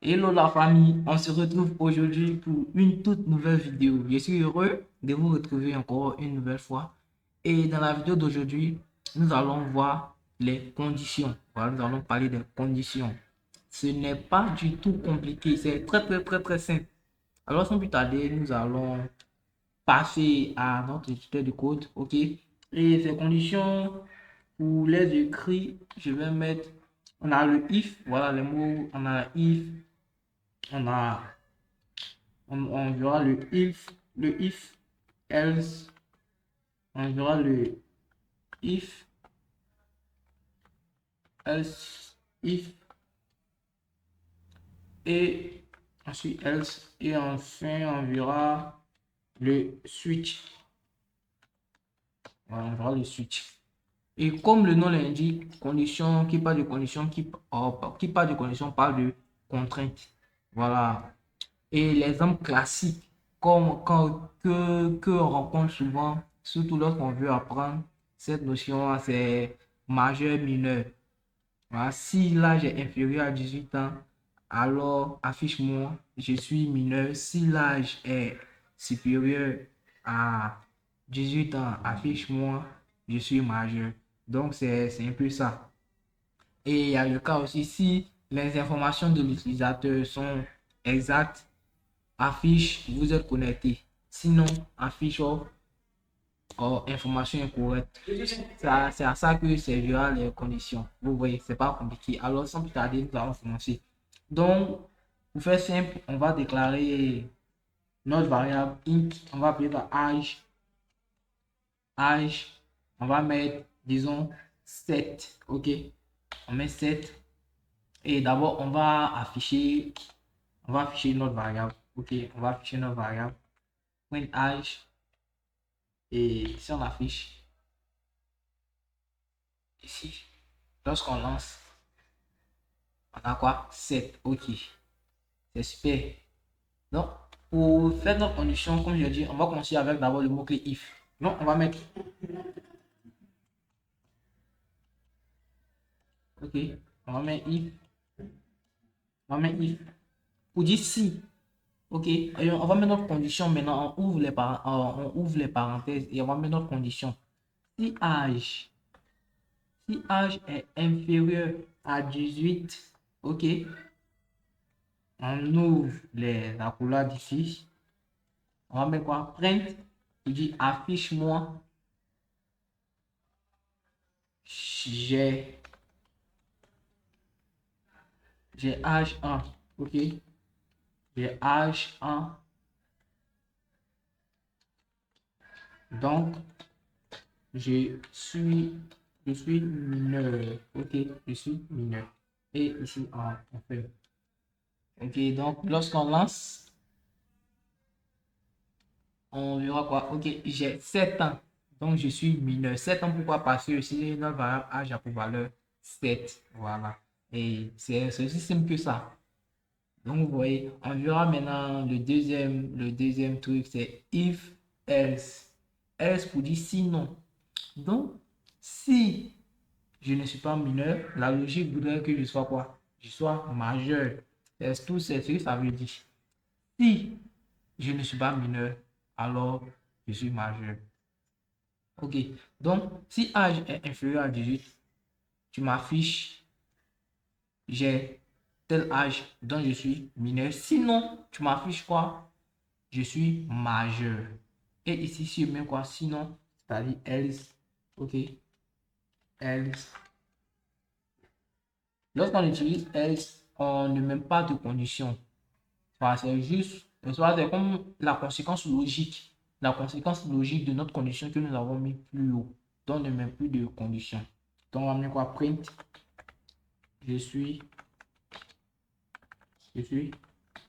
Hello la famille, on se retrouve aujourd'hui pour une toute nouvelle vidéo. Je suis heureux de vous retrouver encore une nouvelle fois. Et dans la vidéo d'aujourd'hui, nous allons voir les conditions. Voilà, nous allons parler des conditions. Ce n'est pas du tout compliqué, c'est très simple. Alors sans plus tarder, nous allons passer à notre éditeur de code, ok? Et ces conditions, pour les écrits, je vais mettre, on a le if, voilà les mots, on a if, on a on verra le if, else, on verra le if, else, if, et ensuite else, et enfin on verra le switch. Voilà, on verra le switch. Et comme le nom l'indique, condition qui parle de condition qui parle de condition parle de contrainte. Voilà. Et l'exemple classique, comme que on rencontre souvent, surtout lorsqu'on veut apprendre cette notion, c'est majeur, mineur. Voilà. Si l'âge est inférieur à 18 ans, alors affiche-moi, je suis mineur. Si l'âge est supérieur à 18 ans, affiche-moi, je suis majeur. Donc, c'est un peu ça. Et il y a le cas aussi, si les informations de l'utilisateur sont exactes, affiche, vous êtes connecté. Sinon, affiche information incorrecte. C'est à ça que servira les conditions. Vous voyez, c'est pas compliqué. Alors, sans plus tarder, nous allons commencer. Donc, pour faire simple, on va déclarer notre variable int. On va appeler ça âge. Âge, on va mettre, disons, 7. OK? On met 7. Et d'abord, on va afficher notre variable. OK? On va afficher notre variable. Point âge. Et si on affiche ici, lorsqu'on lance, on a quoi? 7. OK. C'est super. Donc, pour faire notre condition, comme je dis, on va commencer avec d'abord le mot-clé if. Donc, on va mettre. OK. On va mettre if. On va mettre if. Pour dire si. OK. Et on va mettre notre condition maintenant. On ouvre les parenthèses et on va mettre notre condition. Si âge, si âge est inférieur à 18, OK. On ouvre la couleur d'ici. On va mettre quoi? Print. Il dit affiche-moi. J'ai H1. OK. J'ai H1. Donc, je suis, je suis mineur. OK. Je suis mineur. Et ici, on fait. OK. Donc, lorsqu'on lance, on verra quoi? OK. J'ai 7 ans. Donc, je suis mineur. 7 ans, pourquoi? Parce que ici, notre variable âge a pour valeur 7. Voilà. Et c'est aussi simple que ça. Donc, vous voyez, on verra maintenant le deuxième truc, c'est if, else. Else pour dire sinon. Donc, si je ne suis pas mineur, la logique voudrait que je sois quoi? Je sois majeur. C'est tout ce que ça veut dire. Si je ne suis pas mineur, alors je suis majeur. Ok. Donc, si âge est inférieur à 18, tu m'affiches, j'ai tel âge dont je suis mineur. Sinon, tu m'affiches quoi? Je suis majeur. Et ici, si je mets quoi? Sinon, c'est-à-dire else. Ok. Else. Lorsqu'on utilise else, on ne met pas de condition. C'est juste, c'est comme la conséquence logique. La conséquence logique de notre condition que nous avons mis plus haut. Donc, on ne met plus de condition. Donc, on va mettre quoi? Print. Je suis, je suis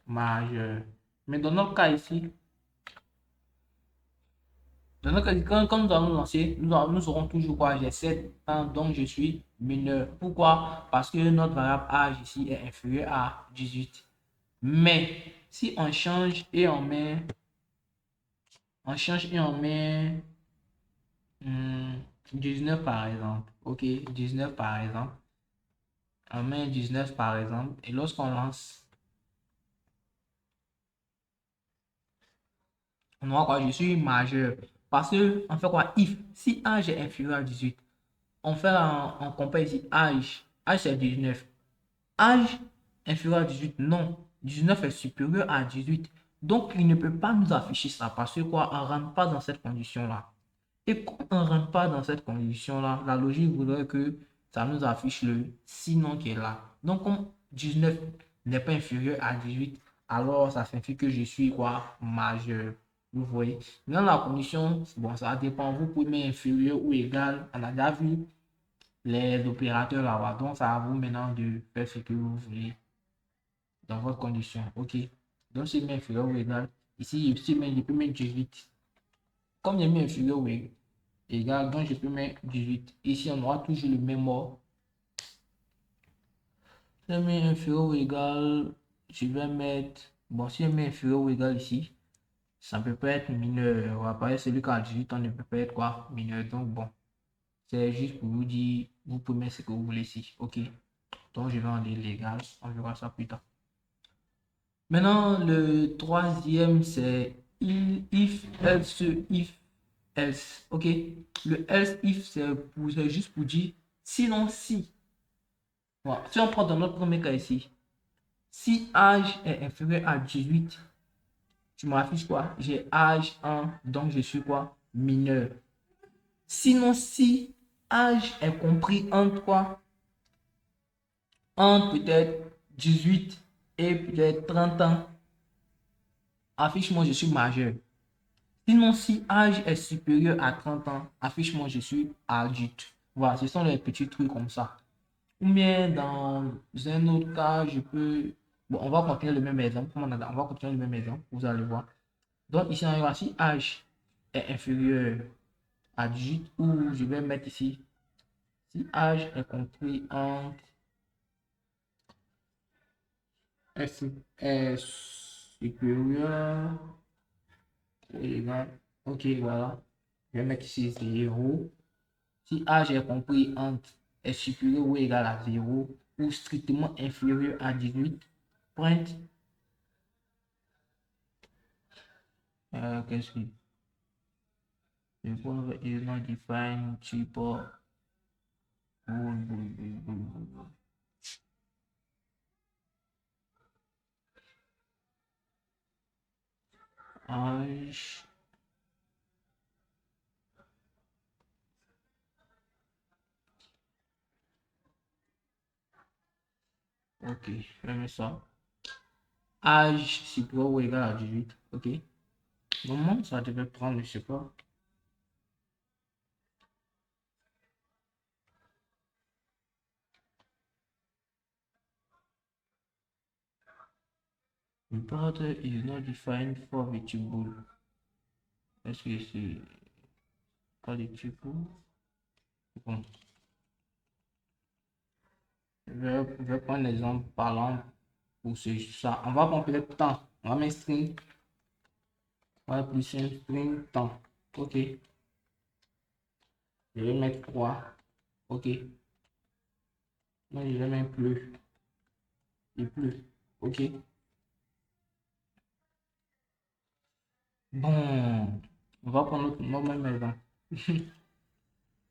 majeur. Mais dans notre cas ici, quand nous allons lancer, nous aurons toujours quoi? J'ai 7 ans, donc je suis mineur. Pourquoi? Parce que notre variable âge ici est inférieur à 18. Mais si on change et on met 19 par exemple. OK, 19 par exemple. On met 19 par exemple. Et lorsqu'on lance, On aura quoi? Je suis majeur. Parce que, on fait quoi? If, si âge est inférieur à 18, on fait on compare ici âge. Âge c'est 19. Âge inférieur à 18, non. 19 est supérieur à 18. Donc, il ne peut pas nous afficher ça parce que quoi? On ne rentre pas dans cette condition-là. Et quand on ne rentre pas dans cette condition-là, la logique voudrait que ça nous affiche le sinon qui est là. Donc, comme 19 n'est pas inférieur à 18, alors ça signifie que je suis quoi? Majeur. Vous voyez. Dans la condition, bon, ça dépend. Vous pouvez mettre inférieur ou égal. On a déjà vu les opérateurs là-bas. Donc, ça à vous maintenant de faire ce que vous voulez dans votre condition. OK. Donc, c'est inférieur ou égal. Ici, je peux mettre 18. Comme j'ai mis inférieur ou égal, donc je peux mettre 18. Ici, on aura toujours le même mot. Si je mets inférieur ou égal, je vais mettre. Bon, si je mets inférieur ou égal ici, ça peut pas être mineur. On va pas être celui qui a 18 ans ne peut pas être quoi? Mineur. Donc, bon, c'est juste pour vous dire, vous pouvez mettre ce que vous voulez ici. OK. Donc, je vais en dire légal. On verra ça plus tard. Maintenant, le troisième, c'est if, else, if, else. OK? Le else, if, c'est juste pour dire sinon, si. Voilà. Si on prend dans notre premier cas ici, si âge est inférieur à 18, tu m'affiches quoi? J'ai âge 1, donc je suis quoi? Mineur. Sinon, si âge est compris entre quoi? Entre peut-être 18 et peut-être 30 ans, affiche-moi, je suis majeur. Sinon, si âge est supérieur à 30 ans, affiche-moi, je suis adulte. Voilà, ce sont les petits trucs comme ça. Ou bien dans un autre cas, je peux. Bon, on va continuer le même exemple. On va continuer le même exemple. Vous allez voir. Donc, ici, on va si âge est inférieur à 18, ou je vais mettre ici, si âge est compris entre est supérieur ou égal. Ok, voilà. Je vais mettre ici 0. Si âge est compris entre est supérieur ou égal à 0 ou strictement inférieur à 18, print. Qu'est-ce que the follower is not defined cheaper. Âge. Ok, je vais mettre ça. Âge supérieur ou égal à 18. Ok. Moment, ça devait prendre, je sais pas. The parameter is not defined for variable. Est-ce que c'est pas les typos? Bon. Je vais prendre l'exemple parlant pour ça. On va prendre peut-être temps. On va mettre string. On va plus un string temps. Ok. Je vais mettre 3. Ok. Non, je vais mettre plus. Et plus. Ok. Bon. On va prendre notre même exemple. Je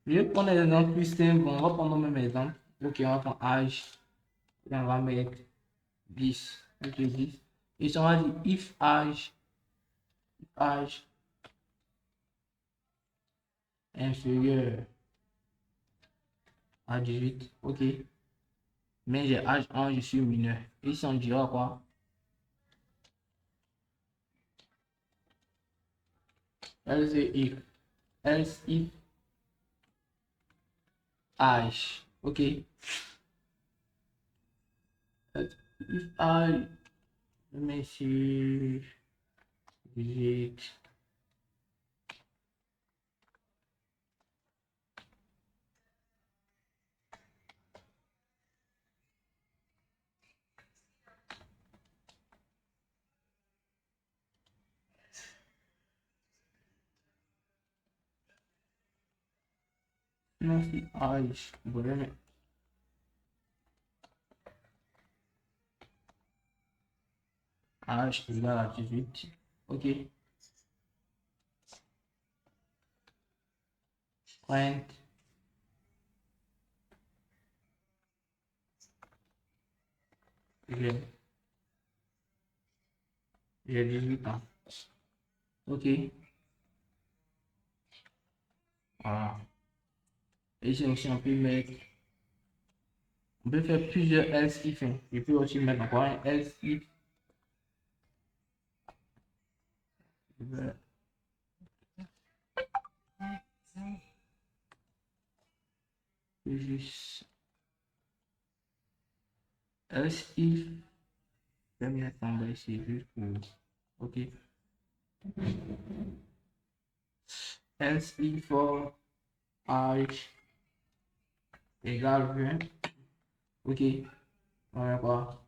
vais prendre l'exemple plus simple. On va prendre le même exemple. Ok, on va prendre âge. Et on va mettre 10. Ok, 10. Et ça, on va dire if âge inférieur à 18. Ok. Mais j'ai âge 1, je suis mineur. Ici, on dira quoi? Else if âge. Ok. If âge, mais si j'ai. Non, si âge. Bon, je vais mettre âge égal à 18. Ok. print, j'ai 18 ans. Ok, voilà. Et ici aussi, on peut faire plusieurs else if, hein. Je peux aussi mettre encore un else if. Je vais- juste else if. Je vais mettre en bas ici juste pour. Ok. Else if for age égale 20. Ok. On va quoi?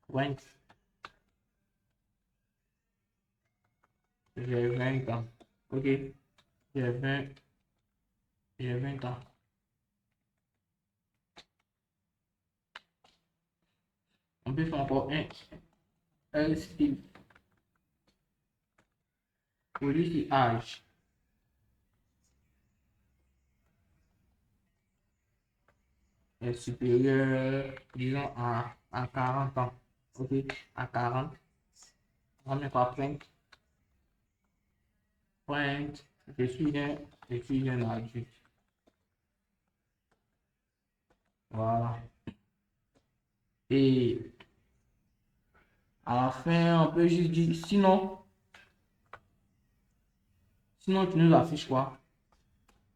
20. J'ai 20 ans. Ok. J'ai 20. J'ai 20 ans. On peut faire encore un else if. Pour lui, c'est âge est supérieur, disons, à 40 ans. Ok. À 40. On met quoi? Point. Je suis un adulte. Voilà. Et à la fin, on peut juste dire, sinon tu nous affiches quoi?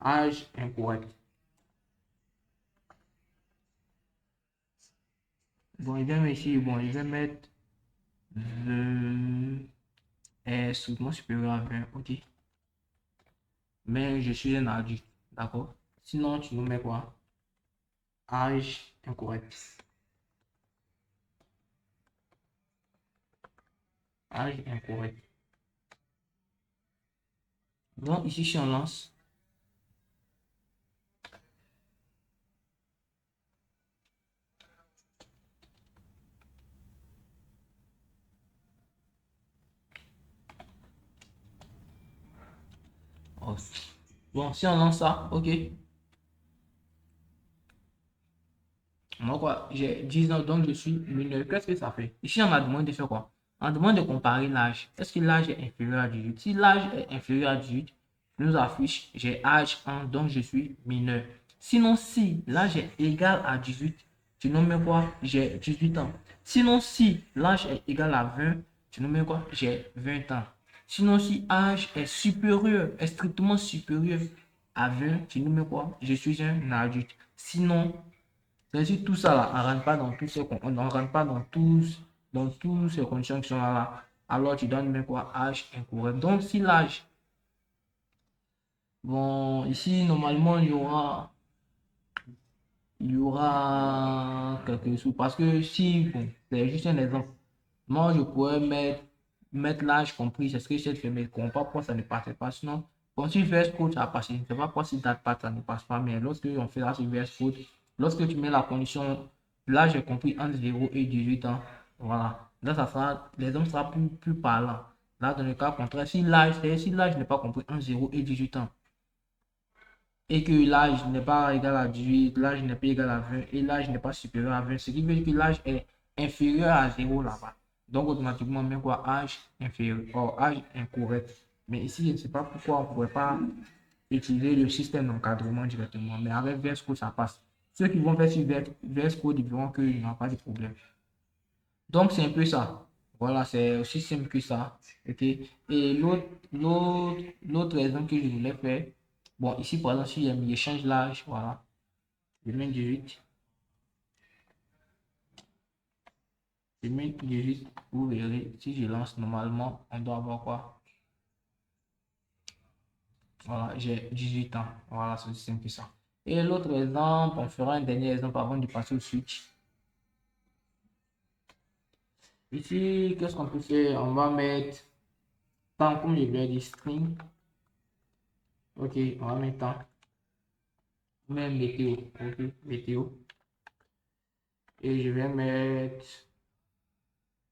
Âge incorrect. Bon, il vient ici, bon, je vais mettre le est strictement supérieur à 20, ok. Mais je suis un adulte, d'accord? Sinon, tu nous mets quoi? Âge incorrect. Âge incorrect. Donc, ici, si on lance, oh. Bon, si on lance ça, ok. Moi, quoi, j'ai 10 ans, donc je suis mineur. Qu'est-ce que ça fait? Ici, on m'a demandé de faire quoi? On demande de comparer l'âge. Est-ce que l'âge est inférieur à 18? Si l'âge est inférieur à 18, nous affiche j'ai âge 1, donc je suis mineur. Sinon, si l'âge est égal à 18, tu nous mets quoi? J'ai 18 ans. Sinon, si l'âge est égal à 20, tu nous mets quoi? J'ai 20 ans. Sinon, si âge est supérieur, est strictement supérieur à 20, tu nous mets quoi? Je suis un adulte. Sinon, c'est si tout ça là, on ne rentre pas dans tous ces, on ne rentre pas dans tous ces conditions qui sont là, alors tu donnes même quoi? Âge incorrect. Donc, si l'âge, bon, ici, normalement, il y aura quelque chose. Parce que si, bon, c'est juste un exemple. Moi, je pourrais mettre l'âge compris, c'est ce que j'ai fait, mais qu'on pas pourquoi ça ne passait pas. Sinon, quand tu verses code, ça va passer. Je ne sais pas pourquoi si date pas, ça ne passe pas. Mais lorsque on fait là sur verse code, lorsque tu mets la condition, l'âge est compris entre 0 et 18 ans, voilà. Là, ça sera, les hommes sera plus parlant. Là, dans le cas contraire, si l'âge n'est pas compris entre 0 et 18 ans, et que l'âge n'est pas égal à 18, l'âge n'est pas égal à 20 et l'âge n'est pas supérieur à 20, ce qui veut dire que l'âge est inférieur à 0 là-bas. Donc automatiquement, même quoi, âge inférieur, âge incorrect. Mais ici, je ne sais pas pourquoi on ne pourrait pas utiliser le système d'encadrement directement, mais avec VS Code, ça passe. Ceux qui vont faire sur VS Code, ils verront qu'il n'y aura pas de problème. Donc c'est un peu ça. Voilà, c'est aussi simple que ça. Ok. Et l'autre raison que je voulais faire, bon, ici par exemple, si je change l'âge, voilà, je mets 18. Je mets 18, vous verrez, si je lance normalement, on doit avoir quoi? Voilà, j'ai 18 ans. Voilà, c'est aussi simple que ça. Et l'autre exemple, on fera un dernier exemple avant de passer au switch. Ici, qu'est-ce qu'on peut faire? On va mettre temps, comme je l'ai dit, string. Ok, on va mettre temps. Même météo. Ok, météo. Et je vais mettre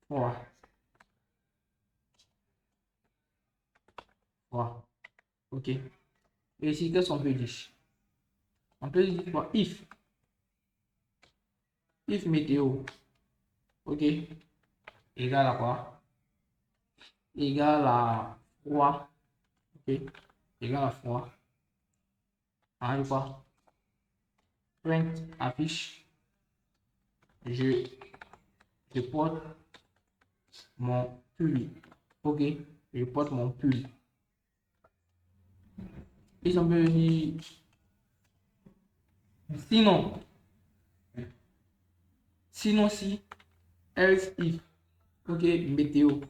3. 3. Ok. Et ici, qu'est-ce qu'on peut dire? On peut dire quoi? If météo, ok, égale à quoi? Égale à froid, ok, égale à froid. Hein, quoi? Print affiche. Je, je porte mon pull. Ok, je porte mon pull. Et on peut dire sinon, sinon si, else if. Ok, météo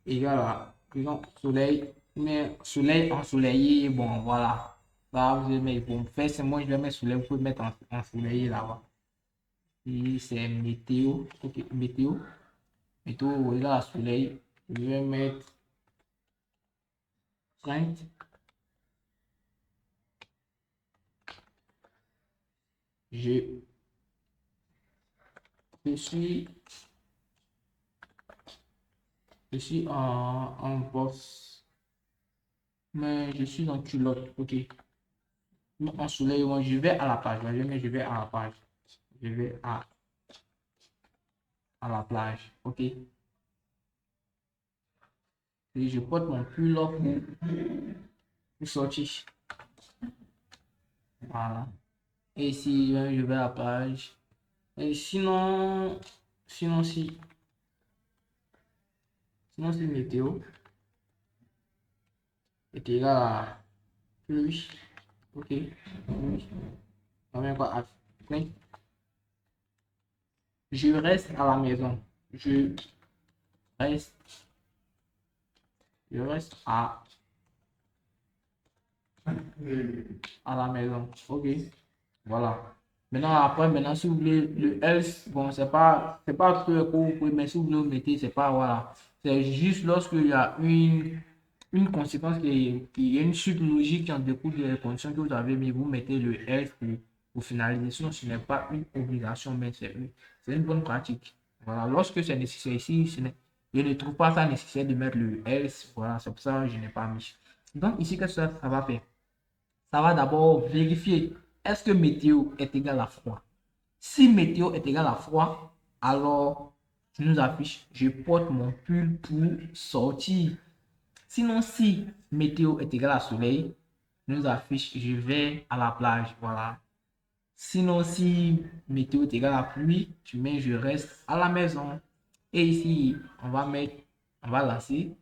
égale à, disons, soleil, mais soleil ensoleillé, bon, voilà. Là, vous allez mettre, pour faire, c'est moi, je vais mettre soleil, vous pouvez mettre ensoleillé là-bas. Et c'est météo, ok, météo, météo égale à soleil, je vais mettre 30. Je, je suis, je suis en boss, mais je suis en culotte, ok. En soleil, moi, je vais à la plage, je vais à la plage, je vais à la plage, ok. Et je porte mon pull up pour sortir. Voilà. Et ici, je vais à la plage. Et sinon si, sinon si météo est égal à pluie. Ok. Pluie. On va quoi? Je reste à la maison. Reste, je reste à la maison. Ok. Voilà. Maintenant, après, maintenant, si vous voulez le else, bon, c'est pas tout le coup, mais si vous voulez le mettez, c'est pas, voilà. C'est juste lorsqu'il y a une conséquence qui est une suite logique qui en découle des conditions que vous avez mis, vous mettez le else pour finaliser. Sinon, ce n'est pas une obligation, mais c'est une bonne pratique. Voilà. Lorsque c'est nécessaire ici, je ne trouve pas ça nécessaire de mettre le else. Voilà, c'est pour ça que je n'ai pas mis. Donc, ici, qu'est-ce que ça va faire? Ça va d'abord vérifier est-ce que météo est égal à froid. Si météo est égal à froid, alors tu nous affiches je porte mon pull pour sortir. Sinon, si météo est égal à soleil, tu nous affiches je vais à la plage. Voilà. Sinon, si météo est égal à pluie, tu mets je reste à la maison. Et ici, on va lancer.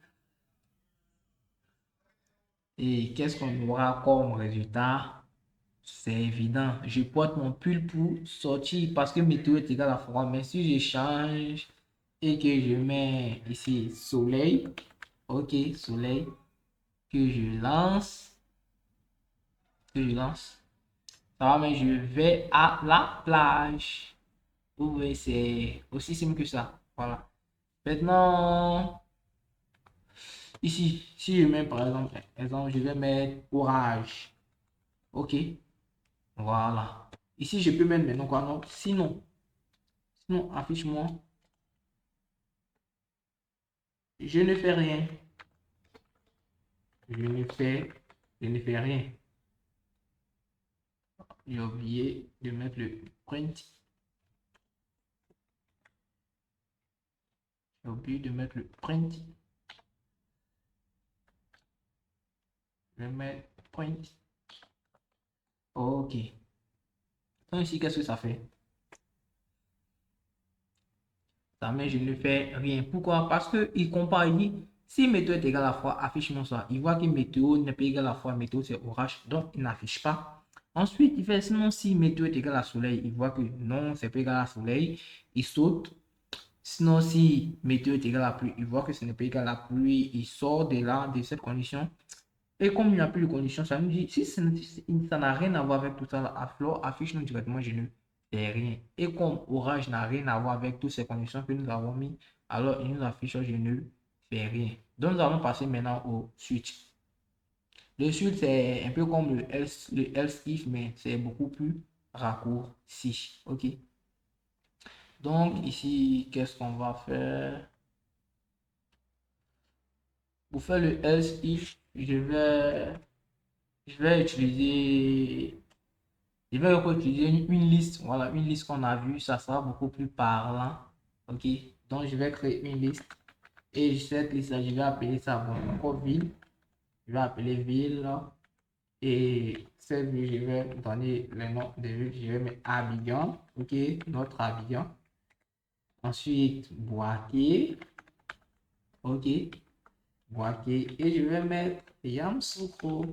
Et qu'est-ce qu'on aura comme résultat? C'est évident. Je porte mon pull pour sortir parce que météo est égal à froid. Mais si je change et que je mets ici soleil, ok, soleil, que je lance, ça va, mais je vais à la plage. Vous voyez, c'est aussi simple que ça. Voilà. Maintenant, ici, si je mets par exemple, je vais mettre orage. Ok, voilà. Ici, je peux mettre maintenant quoi? Non, sinon, affiche-moi. Je ne fais rien. Je ne fais, je ne fais rien. J'ai oublié de mettre le print. J'ai oublié de mettre le print. Je vais mettre print. Ok. Donc ici, qu'est-ce que ça fait? Ça met je ne fais rien. Pourquoi? Parce que il compare, il dit, si météo est égal à froid, affiche-moi ça. Il voit que météo n'est pas égal à froid, météo c'est orage, donc il n'affiche pas. Ensuite, il fait sinon si météo est égal à soleil, il voit que non, c'est pas égal à soleil, il saute. Sinon, si météo est égal à pluie, il voit que ce n'est pas égal à pluie, il sort de là, de cette condition. Et comme il n'y a plus de condition, ça nous dit, si ça n'a rien à voir avec tout ça, alors affiche-nous directement, je ne fais rien. Et comme orage n'a rien à voir avec toutes ces conditions que nous avons mis, alors il nous affiche, je ne fais rien. Donc, nous allons passer maintenant au switch. Le switch, c'est un peu comme le else if, mais c'est beaucoup plus raccourci. OK? Donc, ici, qu'est-ce qu'on va faire? Pour faire le else if, je vais utiliser, je vais encore utiliser une liste. Voilà, une liste qu'on a vue, ça sera beaucoup plus parlant. Ok, donc je vais créer une liste et cette liste là, je vais appeler ça bon, encore ville. Je vais appeler ville là. Et cette ville, je vais donner le nom de ville. Je vais mettre Abidjan. Ok, notre Abidjan. Ensuite, Boaké. Ok, Boaké. Et je vais mettre Yamoussoukro.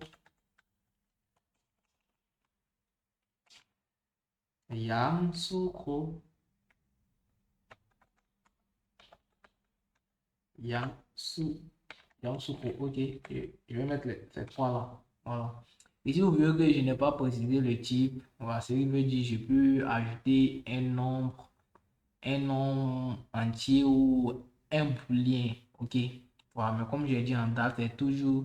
Yamoussoukro. Yamoussoukro. Ok, je vais mettre ces trois là. Voilà. Ici, vous voyez que je n'ai pas précisé le type. Voilà, ce qui veut dire je peux ajouter un nom entier ou un booléen. Ok. Voilà, mais comme j'ai dit en date, c'est toujours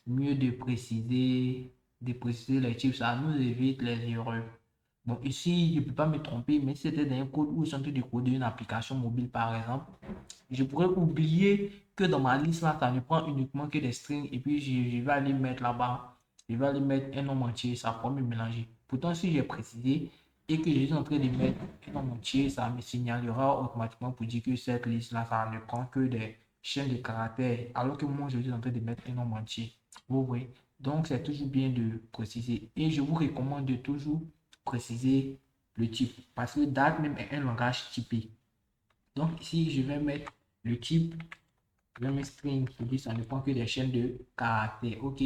mieux de préciser les types. Ça nous évite les erreurs. Bon, ici, je ne peux pas me tromper, mais si c'était dans un code où ils sont en train de coder une application mobile, par exemple, je pourrais oublier que dans ma liste là, ça ne prend uniquement que des strings et puis je vais aller mettre là-bas, je vais aller mettre un nom entier, ça pourrait me mélanger. Pourtant, si j'ai précisé et que je suis en train de mettre un nom entier, ça me signalera automatiquement pour dire que cette liste là, ça ne prend que des chaînes de caractères, alors que moi, je suis en train de mettre un nom entier. Vous voyez? Donc, c'est toujours bien de préciser et je vous recommande de toujours préciser le type parce que Dart même est un langage typé. Donc, ici, je vais mettre le type, je vais mettre string, ça ne prend que des chaînes de caractères. Ok,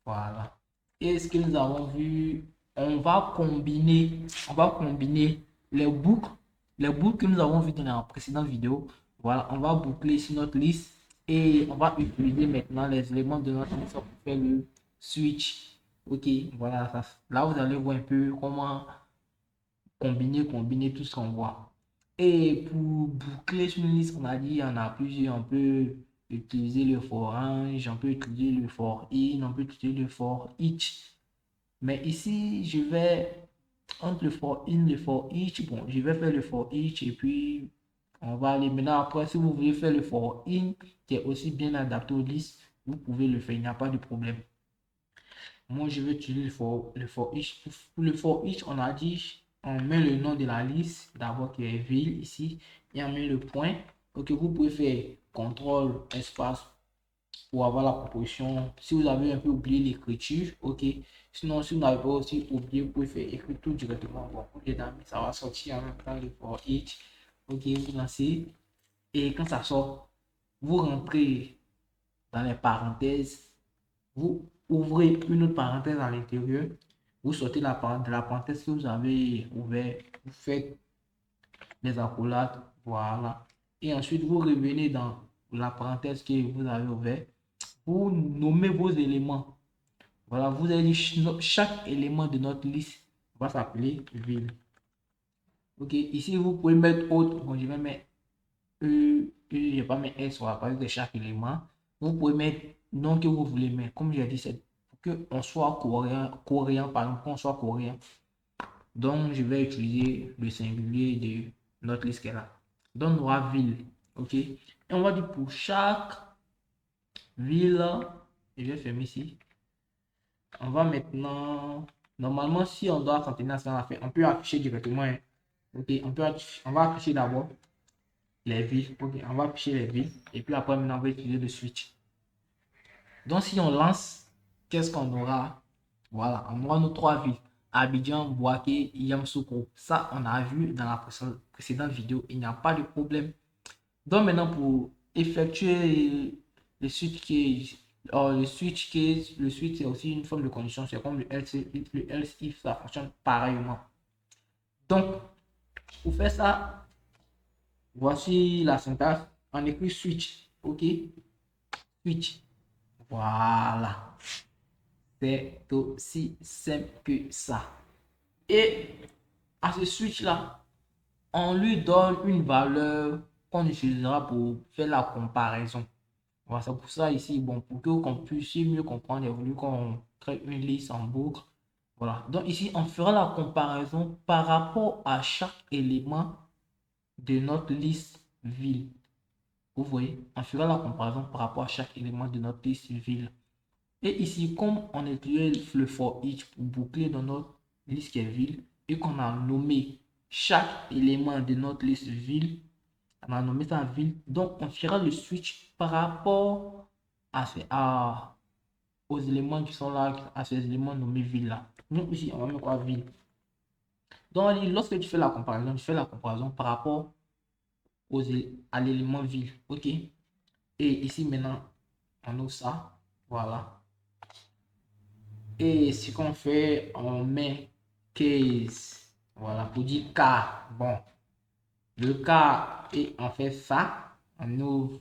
voilà. Et ce que nous avons vu, on va combiner les boucles que nous avons vu dans la précédente vidéo. Voilà, on va boucler sur notre liste et on va utiliser maintenant les éléments de notre liste pour faire le switch. Ok, voilà, là vous allez voir un peu comment combiner tout ce qu'on voit. Et pour boucler sur une liste, on a dit, on a plusieurs. On peut utiliser le for range, on peut utiliser le for in, on peut utiliser le for each. Mais ici, je vais, entre le for in, le for each, bon, je vais faire le for each et puis on va aller. Maintenant, après, si vous voulez faire le for in, qui est aussi bien adapté aux listes, vous pouvez le faire, il n'y a pas de problème. Moi, je vais utiliser le for each. Pour le for each, on a dit, on met le nom de la liste, d'abord qui est ville ici, et on met le point. Ok, vous pouvez faire contrôle espace pour avoir la proposition. Si vous avez un peu oublié l'écriture, ok. Sinon, si vous n'avez pas aussi oublié, vous pouvez faire écrire tout directement. Bon, ça va sortir en même temps le for each. Ok, vous lancez. Et quand ça sort, vous rentrez dans les parenthèses, vous ouvrez une autre parenthèse à l'intérieur, vous sortez de la parenthèse que vous avez ouvert, vous faites les accolades, voilà. Et ensuite, vous revenez dans la parenthèse que vous avez ouvert, vous nommez vos éléments. Voilà, vous avez dit chaque élément de notre liste va s'appeler ville. Ok, ici vous pouvez mettre autre. Bon, je vais mettre je vais pas mettre S sur la base de chaque élément. Vous pouvez mettre nom que vous voulez mettre. Comme j'ai dit, c'est pour qu'on soit coréen, par exemple, qu'on soit coréen. Donc, je vais utiliser le singulier de notre liste qui est là. Donc, on aura ville. OK? Et on va dire pour chaque ville, je vais fermer ici. On va maintenant, normalement, si on doit continuer à faire, on peut afficher directement. Hein. OK? On va afficher d'abord les villes. Ok, on va afficher les villes. Et puis après, maintenant, on va utiliser le switch. Donc, si on lance, qu'est-ce qu'on aura? Voilà, on aura nos trois villes. Abidjan, Bouaké, Yamoussoukro. Ça, on a vu dans la précédente vidéo. Il n'y a pas de problème. Donc, maintenant, pour effectuer le switch case, le switch, c'est aussi une forme de condition. C'est comme le else if, ça fonctionne pareillement. Donc, pour faire ça, voici la syntaxe. On écrit switch. OK? Switch. Voilà. C'est aussi simple que ça. Et à ce switch-là, on lui donne une valeur qu'on utilisera pour faire la comparaison. Voilà, c'est pour ça ici, bon, pour que qu'on puisse mieux comprendre, il a voulu qu'on crée une liste en boucle. Voilà. Donc ici, on fera la comparaison par rapport à chaque élément de notre liste ville. Vous voyez, on fera la comparaison par rapport à chaque élément de notre liste ville. Et ici, comme on a utilisé le for each pour boucler dans notre liste qui est ville et qu'on a nommé chaque élément de notre liste ville, on a nommé ça ville, donc on fera le switch par rapport aux éléments qui sont là, à ces éléments nommés ville là. Donc ici, on va mettre quoi ville. Donc lorsque tu fais la comparaison, tu fais la comparaison par rapport à l'élément ville. Ok. Et ici maintenant, on ouvre ça. Voilà. Et ce qu'on fait, on met case. Voilà, pour dire cas. Bon, le cas, et on fait ça. On ouvre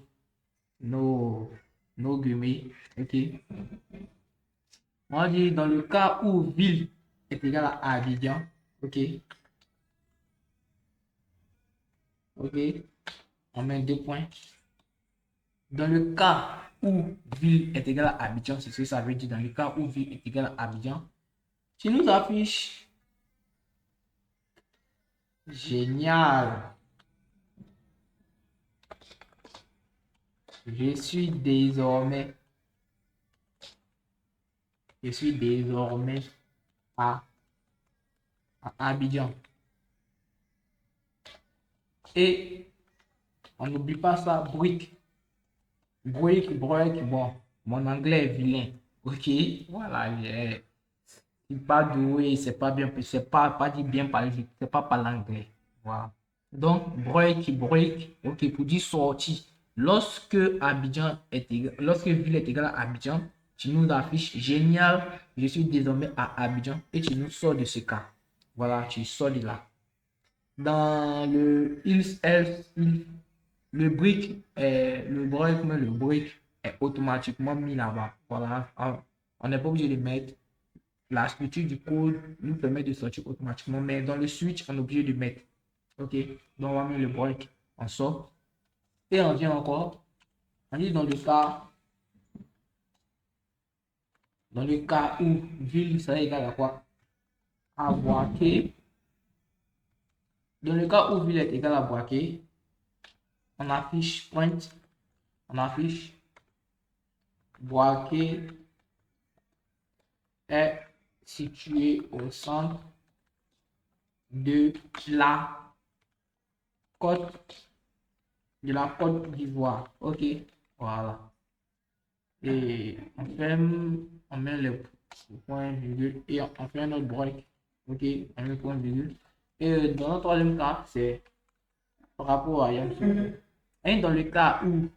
nos guillemets. Ok. On dit dans le cas où ville est égal à Abidjan. Ok. Ok. On met 2 points. Dans le cas où ville est égal à Abidjan, c'est ce que ça veut dire. Dans le cas où ville est égal à Abidjan, tu nous affiches génial. Je suis désormais à Abidjan. Et on n'oublie pas ça, brique. Brique, bon, mon anglais est vilain. Ok, voilà, c'est pas doué, c'est pas bien, c'est pas dit bien parler, c'est pas par l'anglais. Voilà. Donc, break, ok, pour dire sortie. Lorsque lorsque ville est égal à Abidjan, tu nous affiches génial, je suis désormais à Abidjan et tu nous sors de ce cas. Voilà, tu sors de là. Dans le le break est automatiquement mis là-bas. Voilà, on n'est pas obligé de mettre. La structure du code nous permet de sortir automatiquement, mais dans le switch, on est obligé de mettre. Ok, donc on va mettre le break, on sort. Et on vient encore. On dit dans le cas où ville serait égal à quoi? À Boaké. Dans le cas où ville est égal à Boaké, on affiche point, on affiche Boaké est situé au centre de la côte d'Ivoire. Ok, voilà. Et on met le point virgule et on fait un autre break. Ok, on met le point virgule. Et dans le troisième cas, c'est par rapport à Yamoussoukro. Et dans le cas où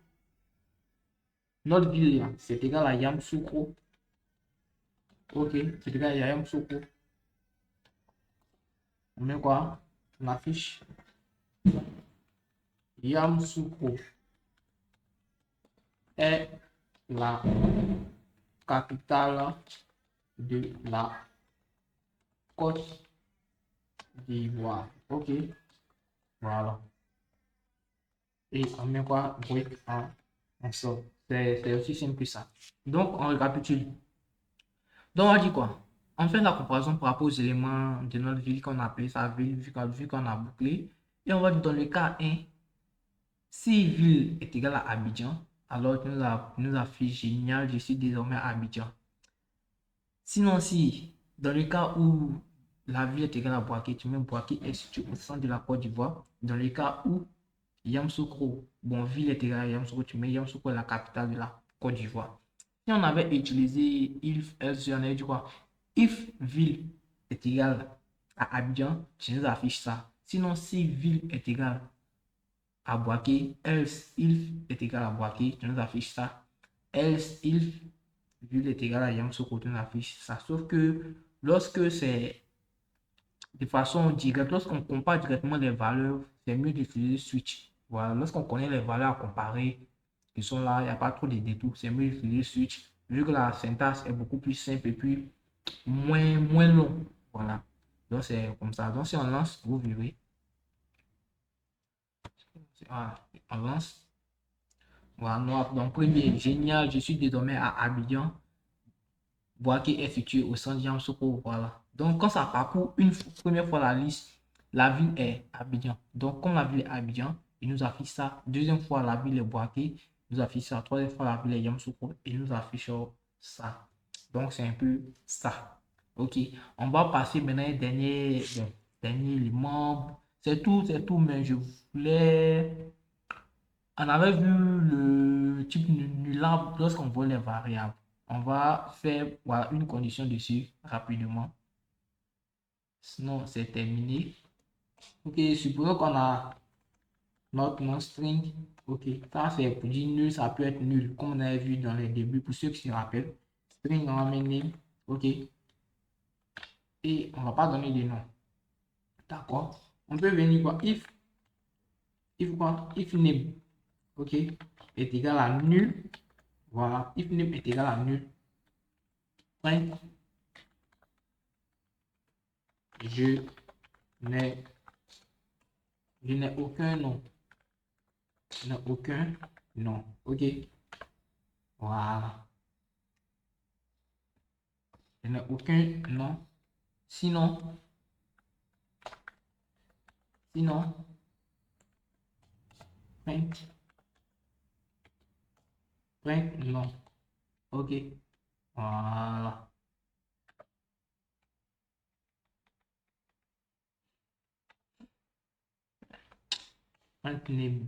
notre ville, c'est égal à Yamoussoukro. Ok, c'est égal à Yamoussoukro. On met quoi? On affiche Yamoussoukro est la capitale de la Côte d'Ivoire. Ok, voilà. Et on met quoi? Break en sort. C'est aussi simple que ça. Donc, on récapitule. Donc, on dit quoi? On fait la comparaison par rapport aux éléments de notre ville qu'on a appelé sa ville, vu qu'on a bouclé. Et on va dire dans le cas 1, si ville est égale à Abidjan, alors tu nous affiches génial, je suis désormais à Abidjan. Sinon, si dans le cas où la ville est égale à Boaké, tu mets Boaké est situé au centre de la Côte d'Ivoire. Dans le cas où Yamoussoukro, bon, ville est égale à Yamoussoukro, tu mets Yamoussoukro est la capitale de la Côte d'Ivoire. Si on avait utilisé if, else, on avait dit quoi? If ville est égale à Abidjan, tu nous affiches ça. Sinon, si ville est égale à Boaké, else if est égal à Boaké, tu nous affiches ça. Else if ville est égal à Yamoussoukro, tu nous affiches ça. Sauf que lorsque c'est de façon directe, lorsqu'on compare directement les valeurs, c'est mieux d'utiliser switch. Voilà, lorsqu'on connaît les valeurs à comparer qui sont là, il n'y a pas trop de détours, c'est mieux d'utiliser switch, vu que la syntaxe est beaucoup plus simple et puis moins long. Voilà, donc c'est comme ça. Donc si on lance, vous verrez. On lance. Voilà, donc premier, génial, je suis désormais à Abidjan. Boaké est situé au centre Yamoussoukro. Voilà. Donc quand ça parcourt une première fois la liste, la ville est Abidjan. Donc comme la ville est Abidjan, il nous affiche ça. Deuxième fois, la ville est boîtée, il nous affiche ça. Troisième fois, la ville est Yamoussoukro, il nous affiche ça. Donc, c'est un peu ça. Ok, on va passer maintenant au dernier élément. C'est tout, mais je voulais. On avait vu le type nulable lorsqu'on voit les variables. On va faire voilà, une condition dessus rapidement. Sinon, c'est terminé. Ok, supposons qu'on a notre non-string. Ok, ça c'est pour dire nul, ça peut être nul, comme on avait vu dans les débuts, pour ceux qui se rappellent. String, on va mettre name. Ok, et on va pas donner de nom. D'accord. On peut venir quoi? If quoi? If name, ok, est égal à nul. Voilà, if name est égal à nul. Print, je n'ai aucun nom. Je n'ai aucun nom. Ok, voilà. Je n'ai aucun nom. Sinon, print, non. Ok, voilà. Print name.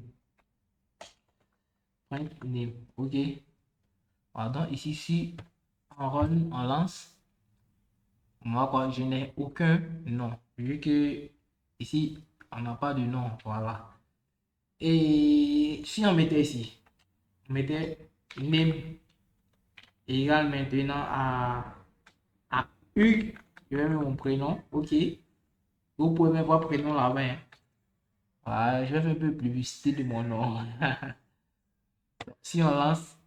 Print name. Ok. Pardon, ici, si on run, on lance, moi, quoi, je n'ai aucun nom. Vu que ici, on n'a pas de nom. Voilà. Et si on mettait ici, on mettait name égale maintenant à Hugues, je vais mettre mon prénom. Ok. Vous pouvez mettre votre prénom là-bas. Hein. Voilà, je vais faire un peu plus style de mon nom. Si on lance,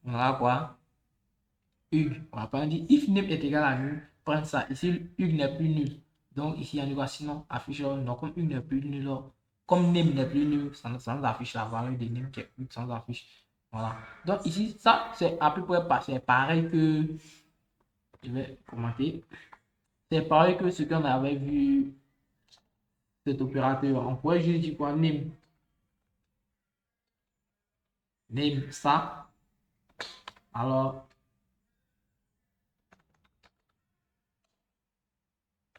on aura quoi? Hugues. On va pas dire if name est égal à nul. Prendre ça. Ici, Hugues n'est plus nul. Donc ici, on va sinon afficher non, comme Hugues n'est plus nul. Comme name n'est plus nul, ça nous affiche la valeur de name qui est Hugues, ça nous affiche. Voilà. Donc ici, ça, c'est à peu près c'est pareil que. Je vais commenter. C'est pareil que ce qu'on avait vu cet opérateur. On pourrait juste dire quoi? Name. Name ça. Alors,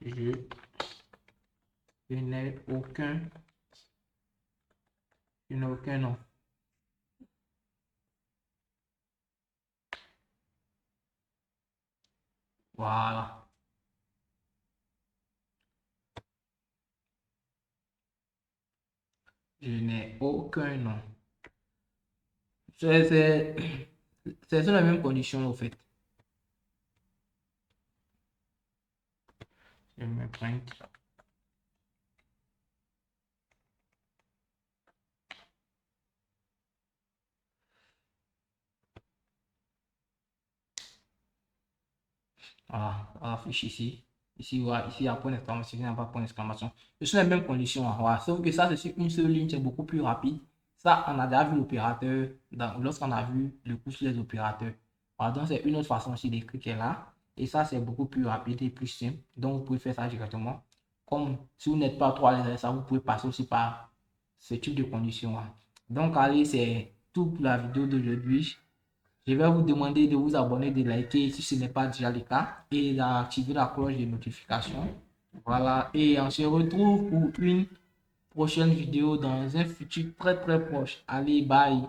je n'ai aucun nom. Voilà. Je n'ai aucun nom. C'est sur les mêmes conditions, au fait. Je me prends. Voilà, on affiche ici. Ici, voilà, ici, il y a point d'exclamation, il n'y a pas point d'exclamation. Ce sont les mêmes conditions. Voilà. Sauf que ça, c'est sur une seule ligne, c'est beaucoup plus rapide. Ça, on a déjà vu l'opérateur lorsqu'on a vu le cours sur les opérateurs. Voilà, donc, c'est une autre façon aussi d'écrire qui est là. Et ça, c'est beaucoup plus rapide et plus simple. Donc, vous pouvez faire ça directement. Comme si vous n'êtes pas trop à l'aise avec ça, vous pouvez passer aussi par ce type de conditions. Donc, allez, c'est tout pour la vidéo d'aujourd'hui. Je vais vous demander de vous abonner, de liker si ce n'est pas déjà le cas et d'activer la cloche de notification. Voilà, et on se retrouve pour une prochaine vidéo dans un futur très très proche. Allez, bye!